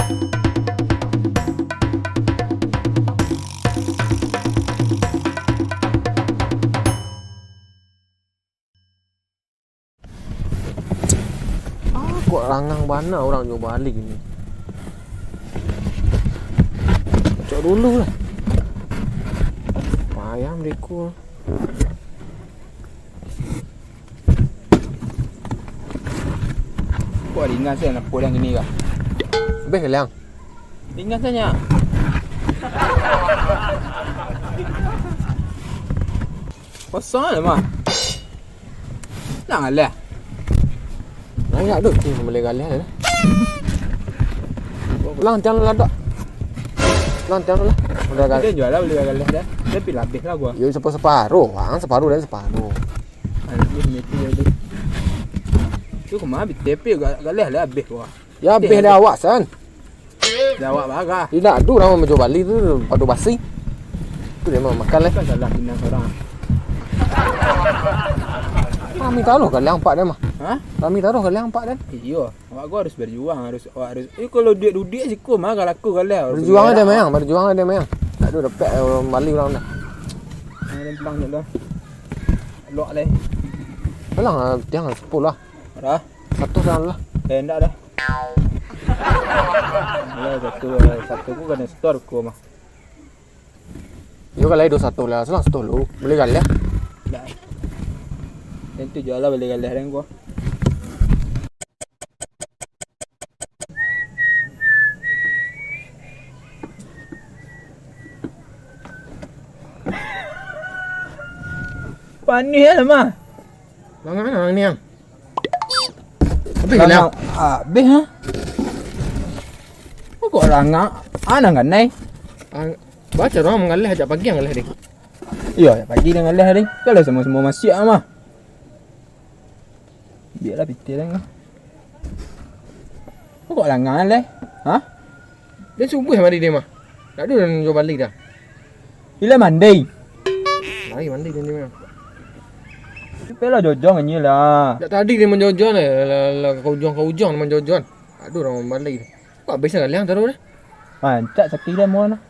Kok rangang mana orang Johor Bahru ni. Cok dulu lah. Payah mereka. Kok ringan saya nak pulang ini kah? Habis ke liang? Ringan saja. Kosong mah. Jangan lah. Naik duk ni boleh galih dah. Lang jangan ladak. Lang jangan lah. Udah galih. Dia jual lah boleh gagal dah. Tapi habis lah gua. Yo separuh, separuh dan separuh. Habis mati dia. Tu kemana habis tepi gagal lah habis gua. Ya habis dah awak san. Dah awak baga. Tidak ada orang Johor Bahru tu padu basi. Tu dia mau makan lah. Kan salah pindah orang. Kami taruh ke liang pak dia mah. Ha? Kami taruh ke liang pak dan. Iyo, awak gua harus berjuang, awak harus. Kalau duit siku mah kalau aku galau. Berjuang ada memang, berjuang ada memang. Tak ada dapat balik orang dah. Lempang je lah. Lok leh. Belang jangan 10 lah. Dah. Satu jangan lah. Endak dah. Ya satu ku kena store ku mah. Yo kalau itu satu lah, selang satu lu. Boleh galih. Dah. Tentu jual lah boleh galau dengan gua. Panis lah mah. Langan orang ni yang. Habis ke liang? Habis ha? Kok rangang? Ana kan nai? Baca orang mengalih ajak pagi yang galih dia. Iya, pagi dengan leh ni. Kalau semua masih mah. Biarlah pitir kan. Kok rangang leh? Ha? Dia subuh mandi dia mah. Tak ada orang Johor Bahru dah. Bila mandi. Lagi mandi dia ni memang. Pela jojong ni lah. Tak tadi dia menjojon lah kau ujung dia menjojon. Tak ada orang Bahru dah. Kok habis dah liang taruh dah. Mancak sakit dah mau nah.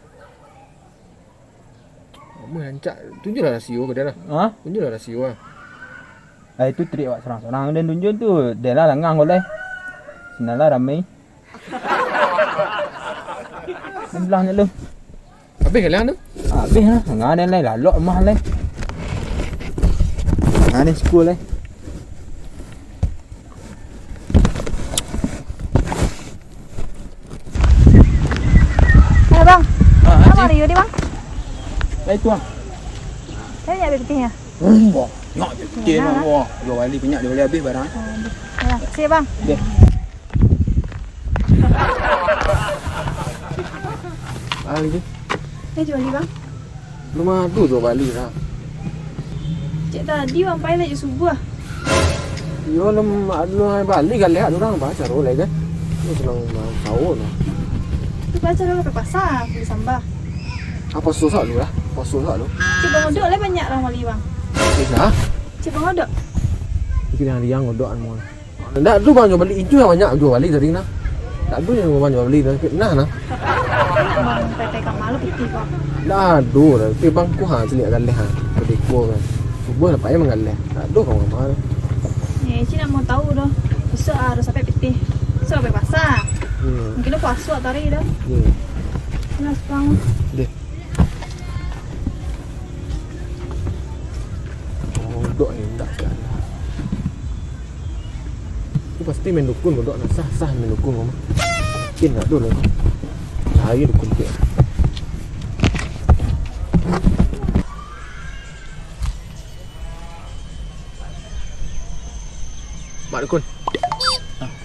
Kamu hancak. Tunjuklah rasio ke dia lah. Ha? Tunjuklah rasio lah. Itu trik awak serang-serang dan tunjuk tu. Dia lah langang boleh. Sinalah ramai. Belahnya lu. Habis ke liang tu? Habis lah. Ngan lain lalok rumah lain. Ngan sekolah lain. Halo bang, apa hari ini bang? Baik tuan. Saya nak beli petihnya. Wah, nak je mah. Wah, Johor Bahru banyak dia boleh habis barang. Ya, siap bang. Okey. Ali tu. Jual ni bang. Belum ada Johor Bahru dah. Cik tadi bang payah nak je subuh lah. Yo lem ada Bali galih ada orang baca rolai kan. Ni senang tahun lah. Tu baca dah ke pasar beli sambal. Apa susah lu lah? Apa susah lu? Cik bang odok lah banyak orang wali bang. Dah. Cik bang odok. Fikir yang liang odokan mu. Ndak tu bang Johor Bahru hijau banyak Johor Bahru tadi nah. Tak ada yang bang Johor Bahru dah fitnah nah. Nak bang pepe kat malu pitih kau. Dah ada dah. Tapi bang ku ha selik galih ha. Tadi ku kan. Subuh lah payah mengalih. Tak ada kau mahal. Cik nak mau tahu dah. Besok harus sampai pitih. Besok sampai pasar. Mungkin dah puasa tadi dah. Nak sepang. Deh. Dok ni tak sekali. Tu pasti main dukun dok nak sah main dukun mama. Mungkin tak dulu. Saya dukun dia. Mak dukun.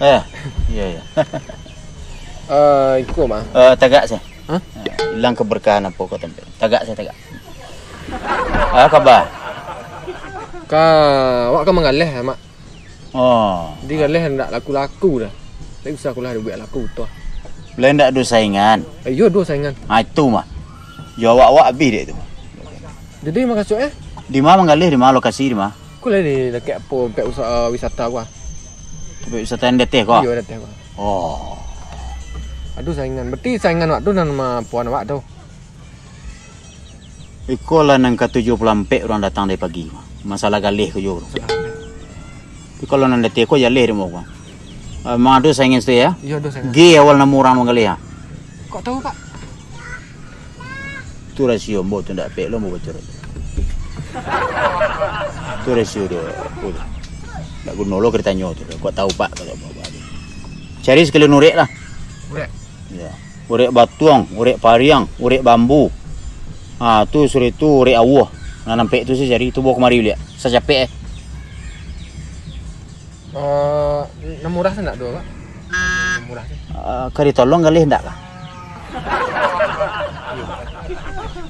Ya. Ikut mah. Tagak saya. Ha? Hilang keberkahan apa kau tampil. Tagak saya tagak. Khabar. Awak kan mengalih mak. Oh. Dia galih hendak laku-laku dah. Tak usah aku lah duit laku tu. Boleh ndak ada saingan. Yo dua saingan. Itu mah. Yo awak habis dia tu. Jadi mak kasut Di mana mengalih di mana lokasi di mana? Aku lah di dekat apa pihak usaha wisata gua. Tapi wisata yang deteh kau. Yo dah tengok. Oh. Aduh saingan. Berarti saingan awak tu nama puan awak tu. Iko lah nang ke-74 orang datang dari pagi. Masalah galih ke jo. Tapi kalau nang letih ko jaleh dia mau ko. Madu saingan tu ya. Iya aduh saingan. G awal nama orang mengalih ha. Kok tahu Pak? Tu rasio mbok tu ndak pek lo mau bocor. Tu rasio dia. Ndak guna lo kereta nyo tu. Kau tahu Pak kata apa. Cari sekali urek lah. Urek. Ya. Urek batuang, urek pariang, urek bambu. Ah tu sore tu urek awah. Nanam pek tu saya cari tu bawa kemari lihat. Saya capek Murah tak dua Pak? Murah sih. Kari tolong galih ndak lah.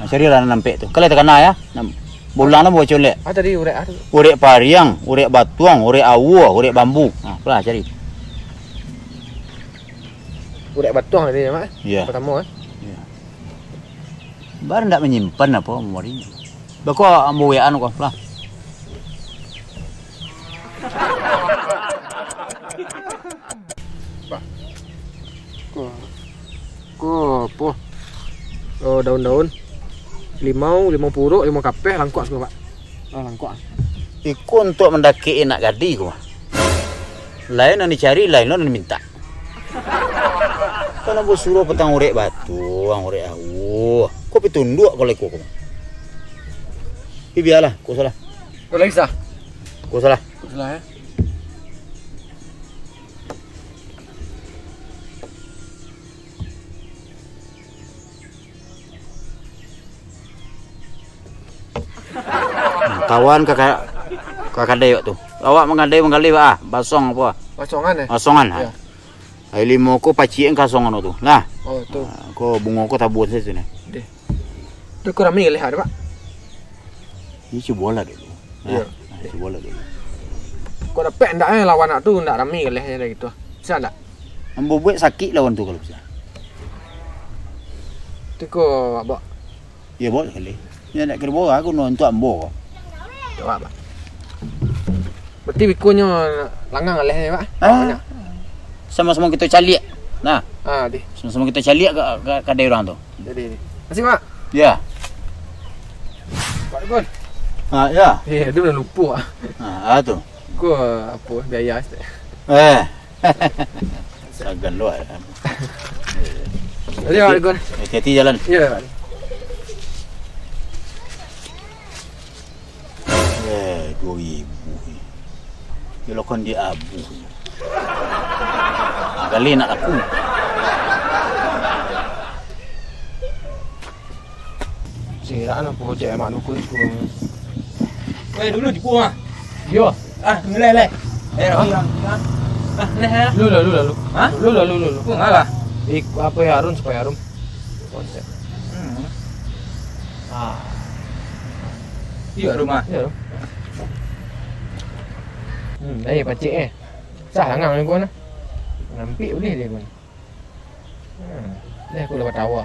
Cari lah nanam pek tu. Kalau tekan ya. Bulan bawa colek. Tadi urek ada. Urek pariang, urek batuang, urek awah, urek bambu. Pelah cari. Urek batuang tadi ya Pak? Ya. Pertama Ya. Bar ndak menyimpan apa memorinya. Bako ambo wean ko lah. Apa? Daun-daun. Limau puruk, limau kapeh, langkok semua Pak. Langkok. Iku untuk mendaki enak gadi ko. Lain yang dicari, lain yang diminta. Kalau bos suruh petang urek batu, urek awuh. Kau pitunduk kalau ikut kau. Biarlah, kau salah. Kau lagi sah? Kau salah. Kau salah ya? Kawan kakak dayok tu. Awak mengadai basong apa? Basongan ya? Basongan. Ya. Ai limo ko pacien kasongan tu. Nah. Oh tu. Ko bungo ko tabut situ ni. Deh. Tu kau ramai lihat Pak? Ini cuba lah dulu. Ya. Cuba lah dulu. Kau dapat endak lawan tu endak ramai lehnya gitu. Bisa endak? Ambo buat sakit lawan tu kalau bisa. Tu kau apa? Ya boleh kali. Ya nak kira bawa aku nonton ambo. Coba Pak. Berarti bikunya langang lehnya Pak? Sama-sama kita caliak. Nah, Di. sama-sama kita caliak ke daerah tu. Jadi. Masih Pak? Ya. Pak Gun. Ya. Dia dah lupa. Tu. Kau apa biaya tu. Sagan luar. Jadi Pak Gun. Hati-hati jalan. Ya Pak. 2,000. Kalau kon dia abu. Kali nak laku. Siraan apa cek mak nuku itu. Dulu di puang. Yo. Nilai. Lu. Hah? Lu. Puang lah. Apa ya Harun supaya Harun. Konsep. Iya rumah. Ya. Pacik Sah langang ni kau na. Nampik boleh dia kau. Dah aku dapat tawa.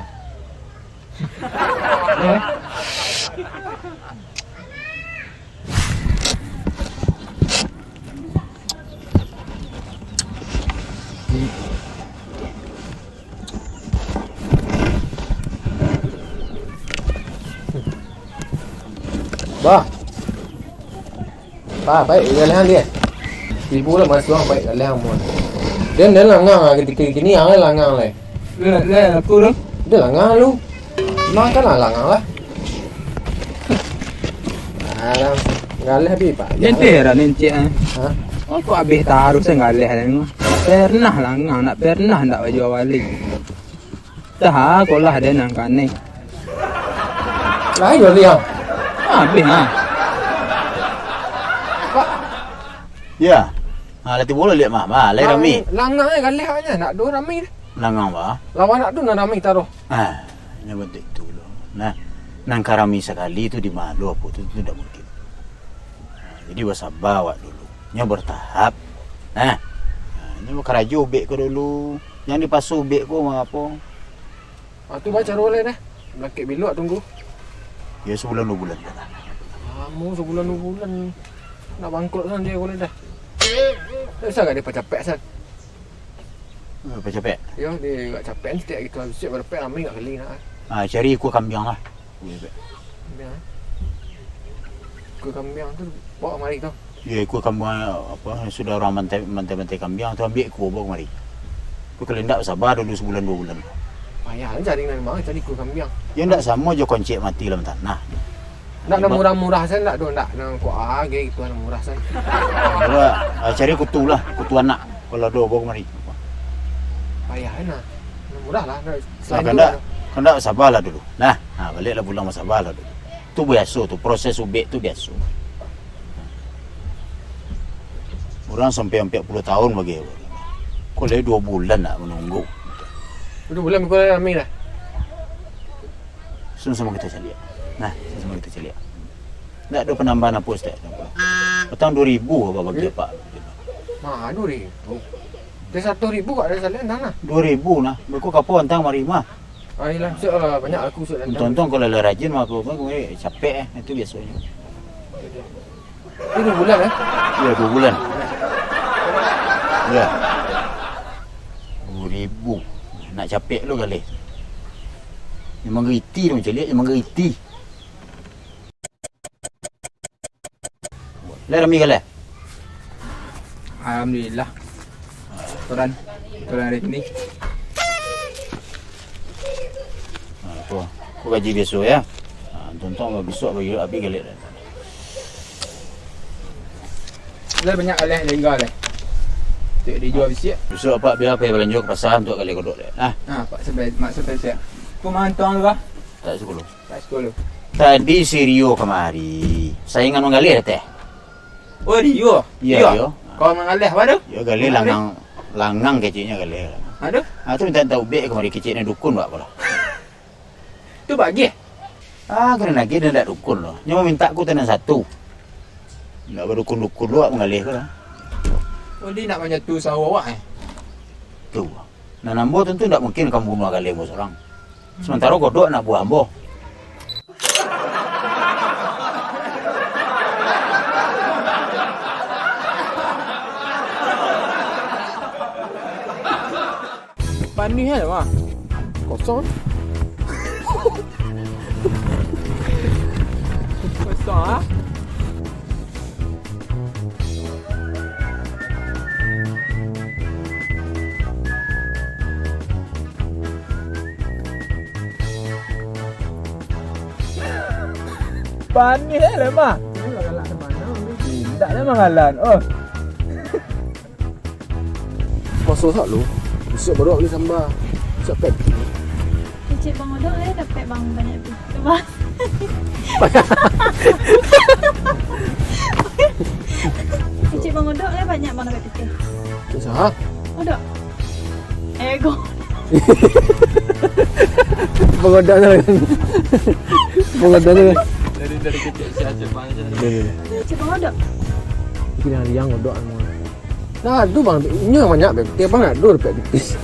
Ba, baik jalan dia. Ibu lah masuk baik jalan mu. Dia langang ketika kini yang langang lah. Aku tu. Dia langang lu. Makan langang lah. Ngalih habis Pak. Nanti lah nanti. Ha? Aku habis taruh saya ngalih ni. Pernah langang, nak pernah nak baju balik. Dah aku lah ada nang kane. Lah yo dia. Habis Ya. Lati bola lihat mama, lai rami. Langang ngalih aja nak dua ramai. Langang ba? Lawan nak tu nak ramai taruh. Ini betul tu lo. Nah, nang karami sekali itu di malu apa tu tidak mungkin. Jadi bahasa bawa dulu. Nya bertahap. Ini mau kerajo bek ko dulu. Yang dipasu bek ko apa? Tu baca roleh dah. Belakik biluk tunggu. Ya sebulan 2 bulan dah. Kamu sebulan 2 bulan nak bangkrut kan dia boleh dah. Tak usah kat dia capek san. Apa capek? Ya, dia agak capek ni setiap gitu. Siap berpek ramai kat kali nak. Cari ekor kambing lah. Capek. Kambing. Ekor kambing tu bawa mari tu. Ya ekor kambing apa sudah orang mantai kambing tu ambil ekor bawa mari. Kau kalau tak sabar dulu sebulan 2 bulan. Payah cari dengan mana cari ekor kambing. Ya tak sama je koncik mati dalam tanah. Nak murah-murah saya nak nak kuah gitu nak murah saya. Cari kutu lah, kutu anak. Kalau ada bawa mari. Payah nak murah lah. Kau tak sabarlah dulu. Nah, baliklah pulang sabarlah dulu. Tu biasa tu, proses ubek tu biasa. Orang sampai 40 tahun bagi. Kau le 2 bulan nak menunggu. 2 bulan kau ramai dah. Sama kita cari. Nah, sama kita cari. Tak ada penambahan apa Ustaz. Petang 2,000 apa bagi Pak. Mah 2,000. Dia 1,000 kat ada salian dah nah. 2,000 nah. Berku kapal antang mari mah. Ayolah, siaplah banyak aku sudah dah. Tonton kalau le rajin mah aku capek itu biasanya. Ini 2 bulan Ya 2 bulan. Ya. 2,000. Nak capek lu kali. Memang geriti tu macam lihat, memang geriti. Lah ramai kali. Alhamdulillah. Turan hari ni. Kau gaji besok ya. Tonton besok bagi habis kali dah. Dah banyak leh lenggar leh. Tak dijual bisi. Besok apa biar pergi belanja ke pasar untuk kali kodok dah. Pak sampai maksud saya. Pemantang ke? Tak sekolah. Tak sekolah. Tadi si Rio kemari. Saingan mengalir teh. Oh Rio. Ya Rio. Kau mengalir apa tu? Ya gali langang kecilnya gali. Aduh. Tu minta tahu bek kemari kecilnya dukun buat apa lah. Tu bagi. Kerana lagi dia tak dukun loh. Nyawa minta aku tenang satu. Tak berdukun-dukun luak mengalih ke lah. Oh dia nak menyatu sawah awak Tu. Nah nambo tentu tak mungkin kamu bunuh kali bos orang. Sementara kodok nak buah ambo. Panih kan mah. Kosong. Kosong ah. Panih lah mah. Ini galak ke mana? Tak ada mangalan. Oh. Kosong tak lu. Besok baru beli sambal. Besok pek. Cik bang odok dapat bang banyak tu. Bang. Cik bang odok banyak bang dapat fikir. Kisah? Odok. Ego. Pengodak tu. Pengodak tu. Dari kecil saja bang. Cik bang odok. Kira yang odok semua. Nah, tu bang, ini banyak bang. Tiap bang nak dua dapat tipis.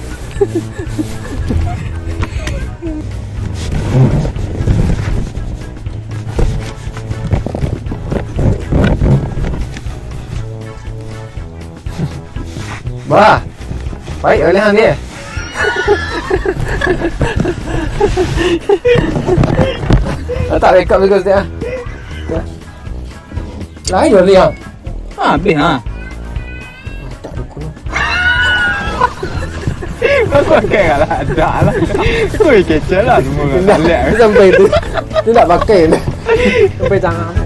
Bah, baik oleh hang dia. Tak rekap bagus dia. Lain dia liang. Habis ha. Tak dukun. Kau pakai lah ada lah. Kau kecil lah semua. Sampai tu. Tu tak pakai. Sampai tangan.